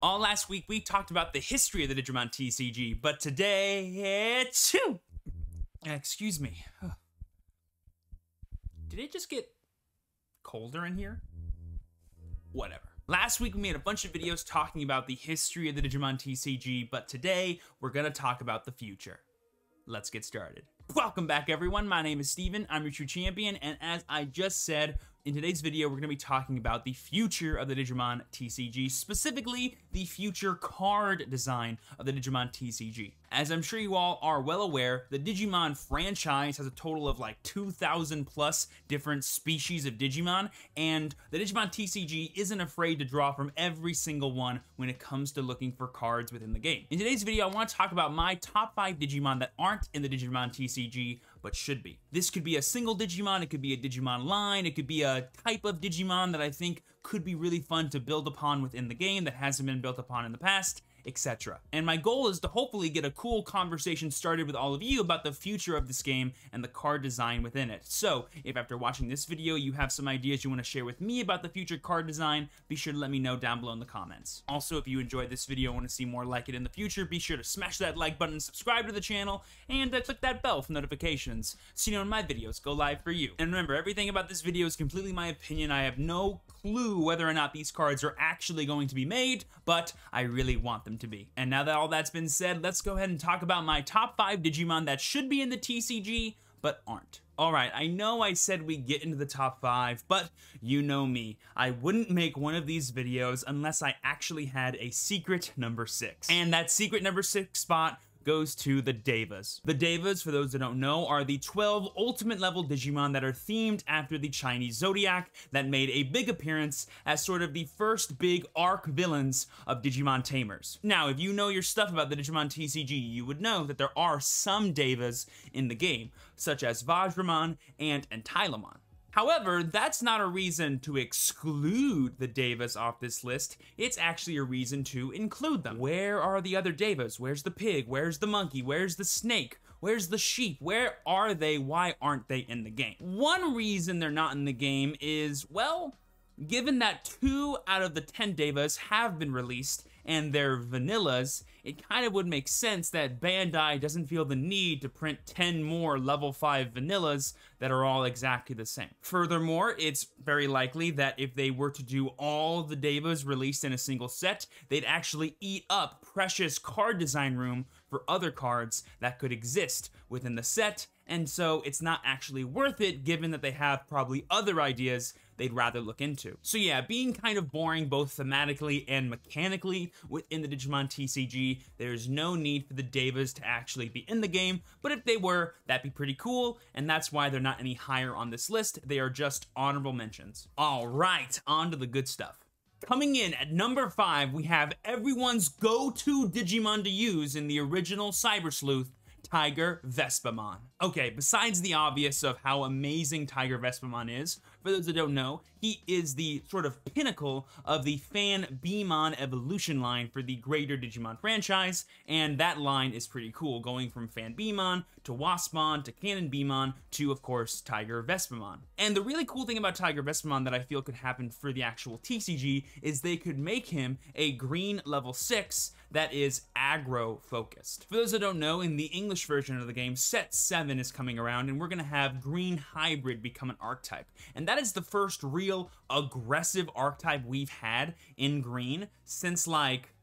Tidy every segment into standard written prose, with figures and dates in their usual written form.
All last week, we talked about the history of the Digimon TCG, but today, it's... Excuse me. Did it just get colder in here? Whatever. Last week, we made a bunch of videos talking about the history of the Digimon TCG, but today, we're gonna talk about the future. Let's get started. Welcome back, everyone. My name is Steven. I'm your true champion, and as I just said, in today's video, we're going to be talking about the future of the Digimon TCG, specifically the future card design of the Digimon TCG. As I'm sure you all are well aware, the Digimon franchise has a total of like 2,000 plus different species of Digimon, and the Digimon TCG isn't afraid to draw from every single one when it comes to looking for cards within the game. In today's video, I want to talk about my top 5 Digimon that aren't in the Digimon TCG, but should be. This could be a single Digimon, it could be a Digimon line, it could be a type of Digimon that I think could be really fun to build upon within the game that hasn't been built upon in the past, etc. And my goal is to hopefully get a cool conversation started with all of you about the future of this game and the card design within it. So, if after watching this video you have some ideas you want to share with me about the future card design, be sure to let me know down below in the comments. Also, if you enjoyed this video and want to see more like it in the future, be sure to smash that like button, subscribe to the channel, and click that bell for notifications so you know when my videos go live for you. And remember, everything about this video is completely my opinion. I have no clue whether or not these cards are actually going to be made, but I really want them to be. And now that all that's been said, let's go ahead and talk about my top 5 Digimon that should be in the TCG, but aren't. Alright, I know I said we'd get into the top 5, but you know me. I wouldn't make one of these videos unless I actually had a secret number 6. And that secret number 6 spot goes to the Devas. The Devas, for those that don't know, are the 12 ultimate level Digimon that are themed after the Chinese Zodiac that made a big appearance as sort of the first big arc villains of Digimon Tamers. Now, if you know your stuff about the Digimon TCG, you would know that there are some Devas in the game, such as Vajramon and Tylamon. However, that's not a reason to exclude the Devas off this list. It's actually a reason to include them. Where are the other Devas? Where's the pig? Where's the monkey? Where's the snake? Where's the sheep? Where are they? Why aren't they in the game? One reason they're not in the game is, well, given that 2 out of the 10 Devas have been released and they're vanillas, it kind of would make sense that Bandai doesn't feel the need to print 10 more level 5 vanillas that are all exactly the same. Furthermore, it's very likely that if they were to do all the Devas released in a single set, they'd actually eat up precious card design room for other cards that could exist within the set, and so it's not actually worth it given that they have probably other ideas they'd rather look into. So yeah, being kind of boring both thematically and mechanically within the Digimon TCG, there's no need for the Devas to actually be in the game, but if they were, that'd be pretty cool, and that's why they're not any higher on this list. They are just honorable mentions. Alright, on to the good stuff. Coming in at number 5, we have everyone's go-to Digimon to use in the original Cyber Sleuth, Tiger Vespamon. Okay, besides the obvious of how amazing Tiger Vespamon is, for those that don't know, he is the sort of pinnacle of the Fan Beamon evolution line for the greater Digimon franchise, and that line is pretty cool, going from Fan Beamon to Waspmon to Cannon Beamon to, of course, Tiger Vespamon. And the really cool thing about Tiger Vespamon that I feel could happen for the actual TCG is they could make him a green level 6 that is aggro focused. For those that don't know, in the English version of the game, set 7 is coming around, and we're gonna have Green Hybrid become an archetype. And that is the first real aggressive archetype we've had in Green since, like,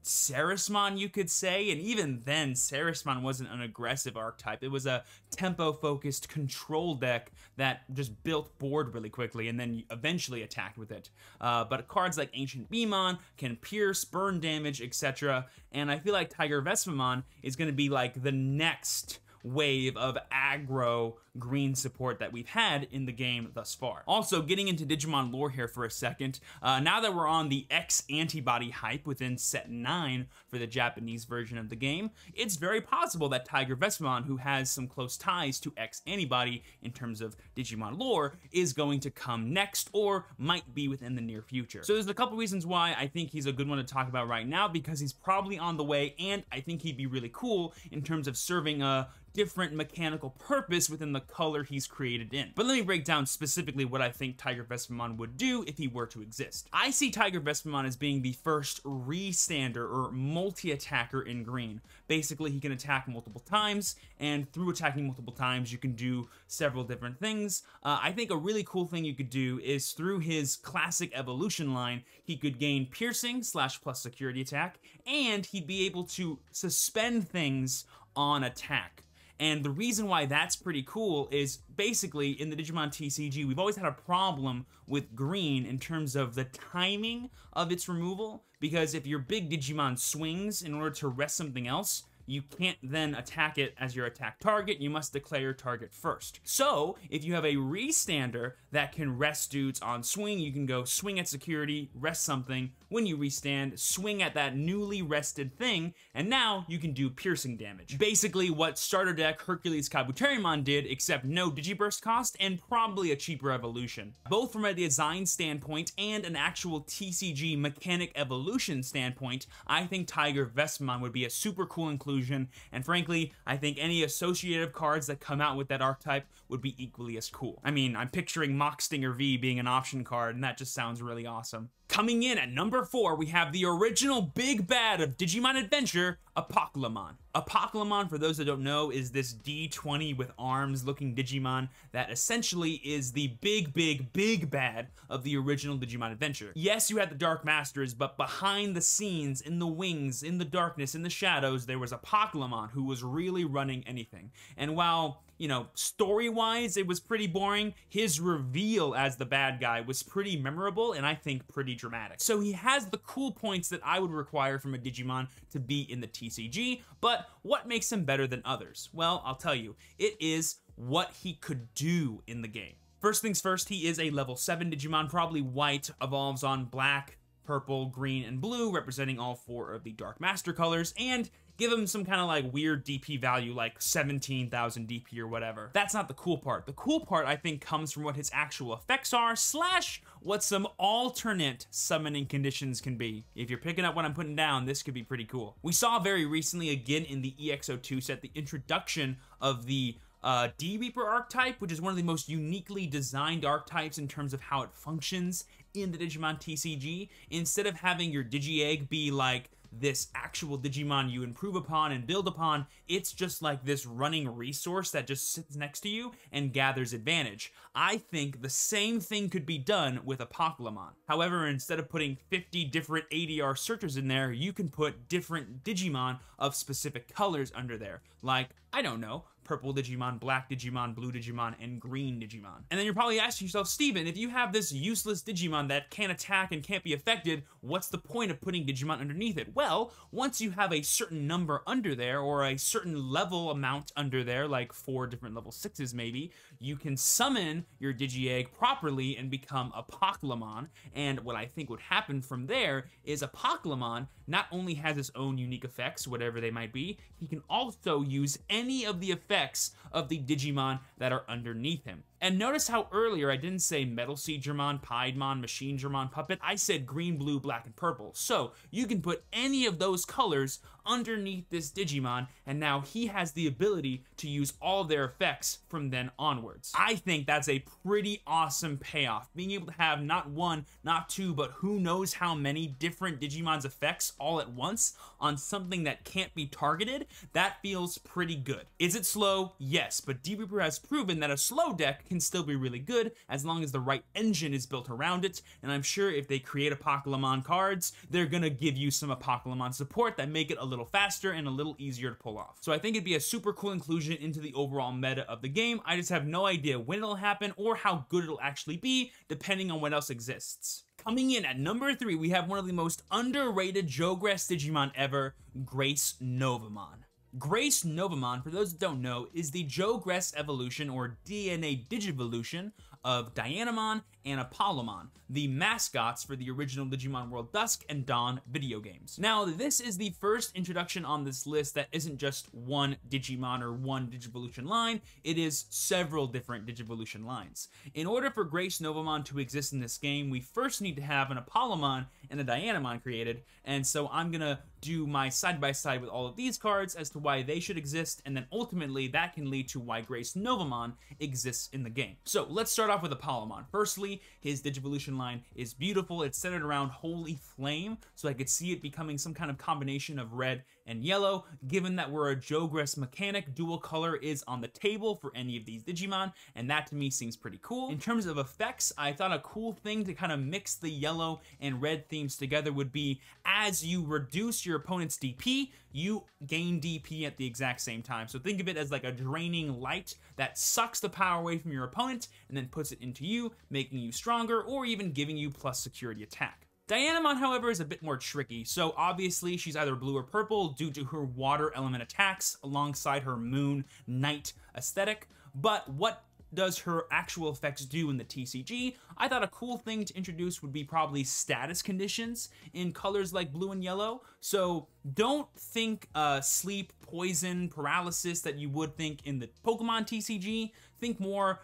Sarismon, you could say, and even then, Sarismon wasn't an aggressive archetype. It was a tempo-focused control deck that just built board really quickly and then eventually attacked with it. But cards like Ancient Beamon can pierce, burn damage, etc. And I feel like Tiger Vespamon is going to be like the next wave of aggro green support that we've had in the game thus far. Also, getting into Digimon lore here for a second, now that we're on the X-antibody hype within set 9 for the Japanese version of the game, it's very possible that Tiger Vespamon, who has some close ties to X-antibody in terms of Digimon lore, is going to come next or might be within the near future. So there's a couple reasons why I think he's a good one to talk about right now, because he's probably on the way, and I think he'd be really cool in terms of serving a different mechanical purpose within the color he's created in. But let me break down specifically what I think Tiger Vespiemon would do if he were to exist. I see Tiger Vespiemon as being the first restander or multi-attacker in green. Basically, he can attack multiple times, and through attacking multiple times, you can do several different things. I think a really cool thing you could do is through his classic evolution line, he could gain piercing / plus security attack, and he'd be able to suspend things on attack. And the reason why that's pretty cool is basically in the Digimon TCG, we've always had a problem with green in terms of the timing of its removal, because if your big Digimon swings in order to rest something else, you can't then attack it as your attack target. You must declare your target first. So if you have a restander that can rest dudes on swing, you can go swing at security, rest something. When you restand, swing at that newly rested thing, and now you can do piercing damage. Basically what starter deck Hercules Kabuterimon did, except no Digiburst cost and probably a cheaper evolution. Both from a design standpoint and an actual TCG mechanic evolution standpoint, I think Tiger Vespiemon would be a super cool inclusion, and frankly, I think any associative cards that come out with that archetype would be equally as cool. I mean, I'm picturing Mock Stinger V being an option card, and that just sounds really awesome. Coming in at number 4, we have the original big bad of Digimon Adventure, Apocalymon. Apocalymon, for those that don't know, is this D20 with arms looking Digimon that essentially is the big bad of the original Digimon Adventure. Yes, you had the Dark Masters, but behind the scenes, in the wings, in the darkness, in the shadows, there was Apocalymon who was really running anything. And while, you know, story-wise, it was pretty boring, his reveal as the bad guy was pretty memorable and I think pretty dramatic. So he has the cool points that I would require from a Digimon to be in the TCG, but what makes him better than others? Well, I'll tell you, it is what he could do in the game. First things first, he is a level 7 Digimon, probably white, evolves on black, purple, green, and blue, representing all 4 of the Dark Master colors, and give him some kind of like weird DP value, like 17,000 DP or whatever. That's not the cool part. The cool part, I think, comes from what his actual effects are, / what some alternate summoning conditions can be. If you're picking up what I'm putting down, this could be pretty cool. We saw very recently, again in the EX02 set, the introduction of the D-Reaper archetype, which is one of the most uniquely designed archetypes in terms of how it functions in the Digimon TCG. Instead of having your Digi-Egg be like this actual Digimon you improve upon and build upon, it's just like this running resource that just sits next to you and gathers advantage. I think the same thing could be done with Apocalymon. However, instead of putting 50 different ADR searchers in there, you can put different Digimon of specific colors under there. Like, I don't know, purple Digimon, black Digimon, blue Digimon, and green Digimon. And then you're probably asking yourself, Steven, if you have this useless Digimon that can't attack and can't be affected, what's the point of putting Digimon underneath it? Well, once you have a certain number under there, or a certain level amount under there, like 4 different level 6s maybe, you can summon your Digi-Egg properly and become Apocalymon. And what I think would happen from there is Apocalymon not only has its own unique effects, whatever they might be, he can also use any of the effects of the Digimon that are underneath him. And notice how earlier I didn't say Metal Sieggermon, Piedmon, Machine Germon, Puppet. I said green, blue, black, and purple. So you can put any of those colors underneath this Digimon, and now he has the ability to use all their effects from then onwards. I think that's a pretty awesome payoff. Being able to have not 1, not 2, but who knows how many different Digimon's effects all at once on something that can't be targeted, that feels pretty good. Is it slow? Yes, but D-Reaper has proven that a slow deck can still be really good as long as the right engine is built around it, and I'm sure if they create Apocalymon cards, they're gonna give you some Apocalymon support that make it a little faster and a little easier to pull off. So I think it'd be a super cool inclusion into the overall meta of the game. I just have no idea when it'll happen or how good it'll actually be, depending on what else exists. Coming in at number 3, we have one of the most underrated Jogress Digimon ever, Grace Novamon. Grace Novamon, for those that don't know, is the Jogress evolution or DNA Digivolution of Dianamon and Apollomon, the mascots for the original Digimon World Dusk and Dawn video games. Now, this is the first introduction on this list that isn't just one Digimon or one Digivolution line, it is several different Digivolution lines. In order for Grace Novamon to exist in this game, we first need to have an Apollomon and a Dianamon created, and so I'm gonna do my side-by-side with all of these cards as to why they should exist, and then ultimately that can lead to why Grace Novamon exists in the game. So let's start off with Apollomon. Firstly, his Digivolution line is beautiful. It's centered around Holy Flame, so I could see it becoming some kind of combination of red and yellow. Given that we're a Jogress mechanic, dual color is on the table for any of these Digimon, and that to me seems pretty cool. In terms of effects, I thought a cool thing to kind of mix the yellow and red themes together would be as you reduce your opponent's DP, you gain DP at the exact same time. So think of it as like a draining light that sucks the power away from your opponent and then puts it into you, making you stronger or even giving you plus security attack. Dianamon, however, is a bit more tricky, so obviously she's either blue or purple due to her water element attacks alongside her moon night aesthetic, but what does her actual effects do in the TCG? I thought a cool thing to introduce would be probably status conditions in colors like blue and yellow. So don't think sleep, poison, paralysis that you would think in the Pokemon TCG. Think more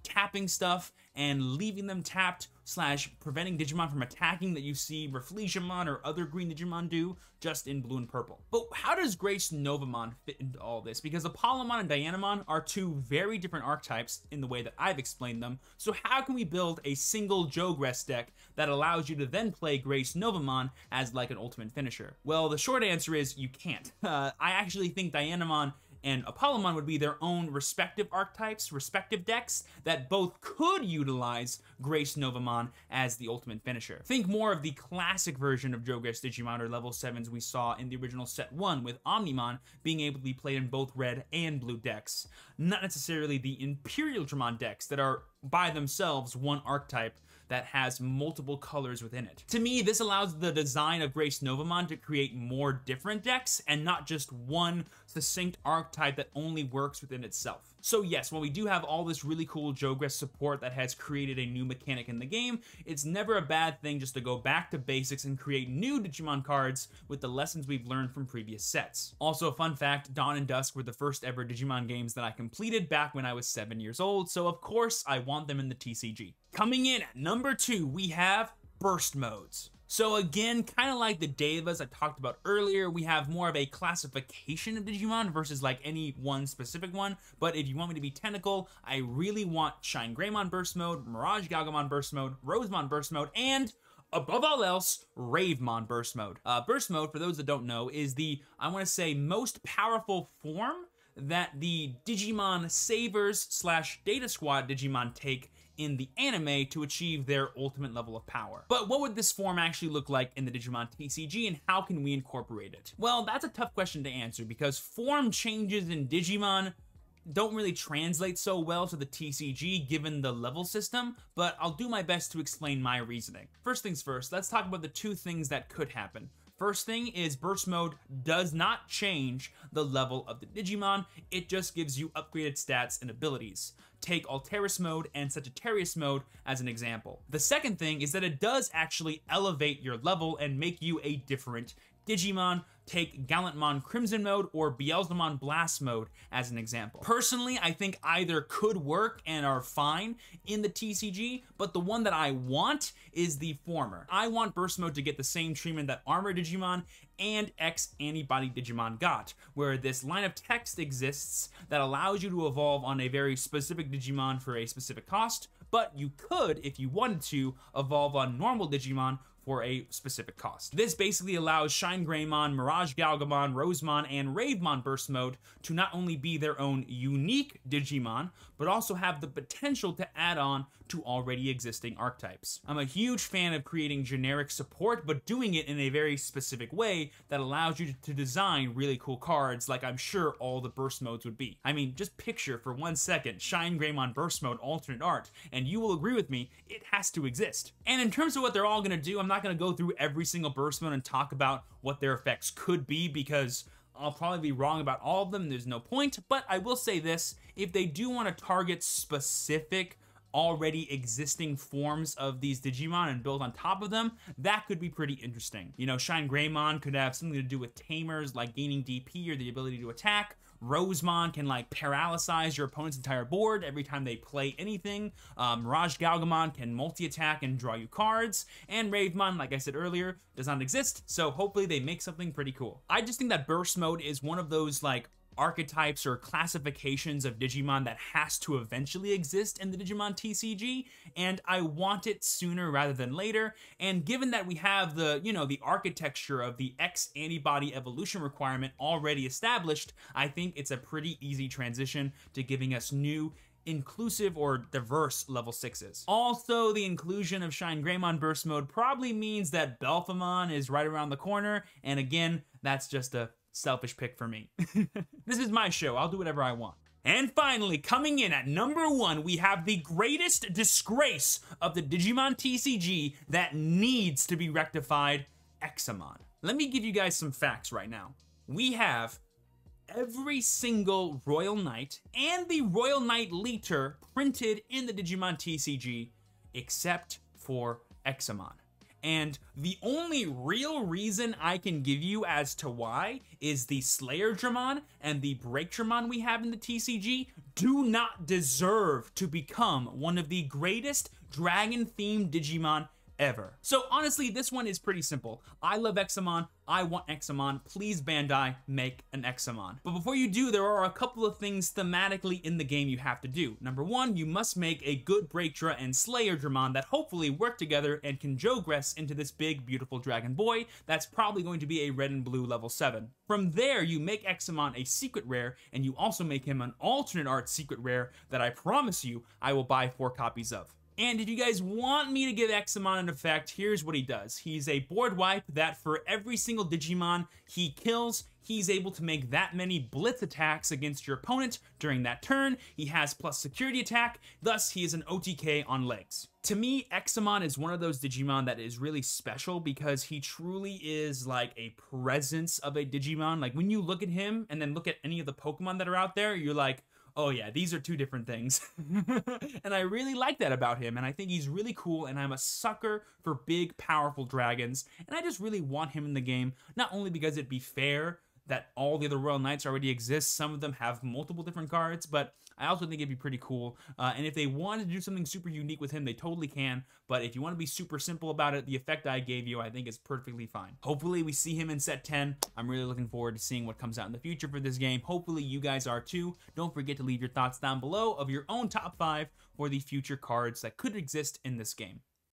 tapping stuff and leaving them tapped / preventing Digimon from attacking that you see Reflexiamon or other green Digimon do, just in blue and purple. But how does Grace Novamon fit into all this? Because Apollomon and Dianamon are two very different archetypes in the way that I've explained them, so how can we build a single Jogress deck that allows you to then play Grace Novamon as like an ultimate finisher? Well, the short answer is you can't. I actually think Dianamon and Apollomon would be their own respective archetypes, respective decks that both could utilize Grace Novamon as the ultimate finisher. Think more of the classic version of Jogress Digimon or level 7s we saw in the original set 1 with Omnimon being able to be played in both red and blue decks. Not necessarily the Imperial Dramon decks that are by themselves one archetype that has multiple colors within it. To me, this allows the design of Grace Novamon to create more different decks and not just one succinct archetype that only works within itself. So yes, while we do have all this really cool Jogress support that has created a new mechanic in the game, it's never a bad thing just to go back to basics and create new Digimon cards with the lessons we've learned from previous sets. Also, a fun fact, Dawn and Dusk were the first ever Digimon games that I completed back when I was 7 years old, so of course I want them in the TCG. Coming in at number 2, we have Burst Modes. So again, kind of like the Devas I talked about earlier, we have more of a classification of Digimon versus like any one specific one, but if you want me to be technical, I really want Shine Greymon Burst Mode, Mirage Galgamon Burst Mode, Rosemon Burst Mode, and above all else, Ravemon Burst Mode. Burst Mode, for those that don't know, is the, I want to say, most powerful form that the Digimon Savers / Data Squad Digimon take in the anime to achieve their ultimate level of power. But what would this form actually look like in the Digimon TCG, and how can we incorporate it? Well, that's a tough question to answer because form changes in Digimon don't really translate so well to the TCG given the level system, but I'll do my best to explain my reasoning. First things first, let's talk about the two things that could happen. First thing is Burst Mode does not change the level of the Digimon, it just gives you upgraded stats and abilities. Take Alteris Mode and Sagittarius Mode as an example. The second thing is that it does actually elevate your level and make you a different Digimon. Take Gallantmon Crimson Mode or Beelzemon Blast Mode as an example. Personally, I think either could work and are fine in the TCG, but the one that I want is the former. I want Burst Mode to get the same treatment that Armor Digimon and X-Antibody Digimon got, where this line of text exists that allows you to evolve on a very specific Digimon for a specific cost, but you could, if you wanted to, evolve on normal Digimon for a specific cost. This basically allows Shine Greymon, Mirage Galgamon, Rosemon, and Ravemon Burst Mode to not only be their own unique Digimon, but also have the potential to add on to already existing archetypes. I'm a huge fan of creating generic support, but doing it in a very specific way that allows you to design really cool cards like I'm sure all the Burst Modes would be. I mean, just picture for 1 second Shine Greymon Burst Mode alternate art, and you will agree with me, it has to exist. And in terms of what they're all gonna do, I'm not gonna go through every single Burst Mode and talk about what their effects could be because I'll probably be wrong about all of them, there's no point, but I will say this, if they do want to target specific already existing forms of these Digimon and build on top of them, that could be pretty interesting. You know, Shine Greymon could have something to do with tamers, like gaining DP or the ability to attack. Rosemon can like paralyze your opponent's entire board every time they play anything. Mirage Galgamon can multi-attack and draw you cards. And Ravemon, like I said earlier, does not exist, so hopefully they make something pretty cool. I just think that Burst Mode is one of those like archetypes or classifications of Digimon that has to eventually exist in the Digimon TCG, and I want it sooner rather than later. And given that we have the, you know, the architecture of the X antibody evolution requirement already established, I think it's a pretty easy transition to giving us new inclusive or diverse level 6s. Also, the inclusion of Shine Greymon Burst Mode probably means that Belphemon is right around the corner, and again, that's just a selfish pick for me. This is my show, I'll do whatever I want. And finally, coming in at number 1, we have the greatest disgrace of the Digimon TCG that needs to be rectified, Examon. Let me give you guys some facts right now. We have every single Royal Knight and the Royal Knight Leader printed in the Digimon TCG except for Examon. And the only real reason I can give you as to why is the Slayer Dramon and the Break Dramon we have in the TCG do not deserve to become one of the greatest dragon-themed Digimon ever. So honestly, this one is pretty simple. I love Examon. I want Examon. Please, Bandai, make an Examon. But before you do, there are a couple of things thematically in the game you have to do. Number 1, you must make a good Breakdra and Slayer Dramon that hopefully work together and can progress into this big, beautiful dragon boy that's probably going to be a red and blue level 7. From there, you make Examon a secret rare, and you also make him an alternate art secret rare that I promise you I will buy 4 copies of. And if you guys want me to give Examon an effect, here's what he does. He's a board wipe that for every single Digimon he kills, he's able to make that many blitz attacks against your opponent during that turn. He has plus security attack, thus he is an OTK on legs. To me, Examon is one of those Digimon that is really special because he truly is like a presence of a Digimon. Like when you look at him and then look at any of the Pokemon that are out there, you're like, oh yeah, these are 2 different things. And I really like that about him, and I think he's really cool, and I'm a sucker for big, powerful dragons, and I just really want him in the game, not only because it'd be fair that all the other Royal Knights already exist, some of them have multiple different cards, but I also think it'd be pretty cool, and if they wanted to do something super unique with him, they totally can, but if you want to be super simple about it, the effect I gave you, I think is perfectly fine. Hopefully we see him in set 10. I'm really looking forward to seeing what comes out in the future for this game. Hopefully you guys are too. Don't forget to leave your thoughts down below of your own top 5 for the future cards that could exist in this game.